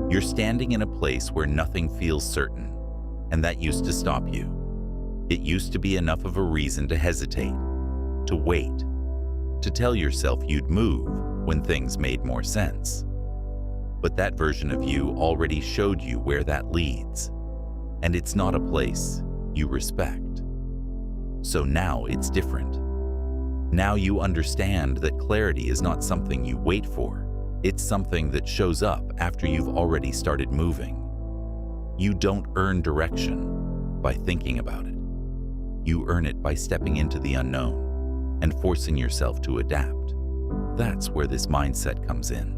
You're standing in a place where nothing feels certain, and that used to stop you. It used to be enough of a reason to hesitate, to wait, to tell yourself you'd move when things made more sense. But that version of you already showed you where that leads, and it's not a place you respect. So now it's different. Now you understand that clarity is not something you wait for. It's something that shows up after you've already started moving. You don't earn direction by thinking about it. You earn it by stepping into the unknown and forcing yourself to adapt. That's where this mindset comes in.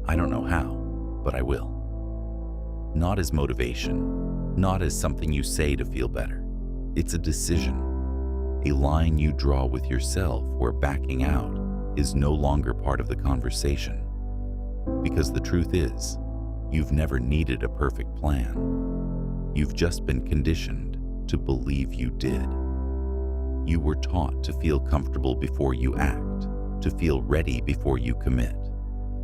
I don't know how, but I will. Not as motivation, not as something you say to feel better. It's a decision, a line you draw with yourself where backing out is no longer part of the conversation. Because the truth is, you've never needed a perfect plan. You've just been conditioned to believe you did. You were taught to feel comfortable before you act, to feel ready before you commit,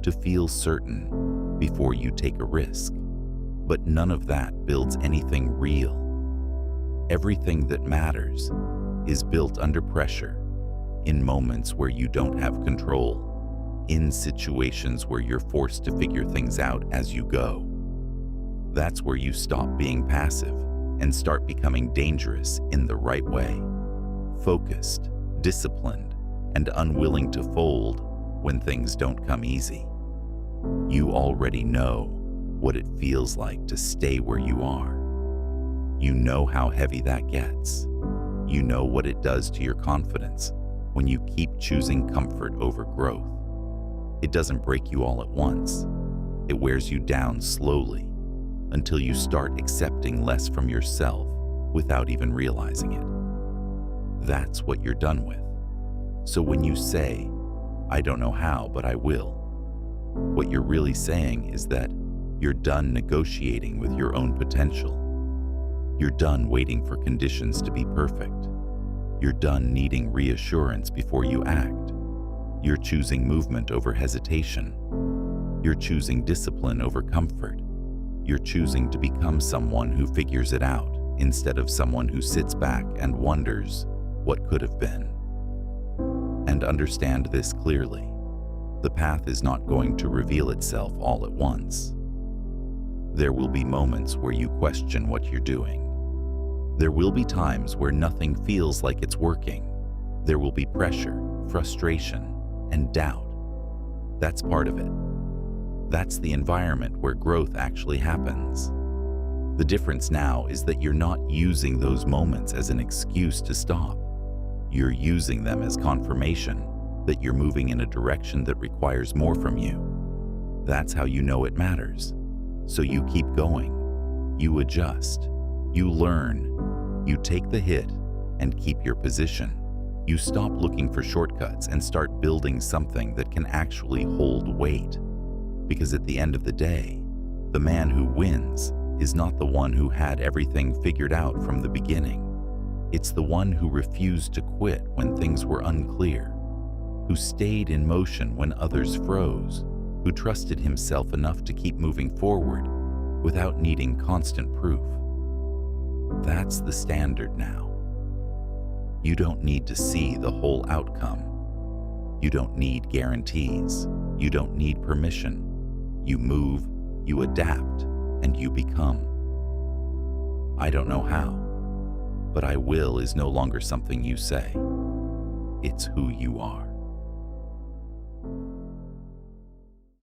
to feel certain before you take a risk. But none of that builds anything real. Everything that matters is built under pressure, in moments where you don't have control, in situations where you're forced to figure things out as you go. That's where you stop being passive and start becoming dangerous in the right way. Focused, disciplined, and unwilling to fold when things don't come easy. You already know what it feels like to stay where you are. You know how heavy that gets. You know what it does to your confidence when you keep choosing comfort over growth. It doesn't break you all at once. It wears you down slowly until you start accepting less from yourself without even realizing it. That's what you're done with. So when you say, "I don't know how, but I will," what you're really saying is that you're done negotiating with your own potential. You're done waiting for conditions to be perfect. You're done needing reassurance before you act. You're choosing movement over hesitation. You're choosing discipline over comfort. You're choosing to become someone who figures it out instead of someone who sits back and wonders what could have been. And understand this clearly. The path is not going to reveal itself all at once. There will be moments where you question what you're doing. There will be times where nothing feels like it's working. There will be pressure, frustration, and doubt. That's part of it. That's the environment where growth actually happens. The difference now is that you're not using those moments as an excuse to stop. You're using them as confirmation that you're moving in a direction that requires more from you. That's how you know it matters. So you keep going. You adjust. You learn. You take the hit and keep your position. You stop looking for shortcuts and start building something that can actually hold weight. Because at the end of the day, the man who wins is not the one who had everything figured out from the beginning. It's the one who refused to quit when things were unclear, who stayed in motion when others froze, who trusted himself enough to keep moving forward without needing constant proof. That's the standard now. You don't need to see the whole outcome. You don't need guarantees. You don't need permission. You move, you adapt, and you become. I don't know how, but I will is no longer something you say. It's who you are.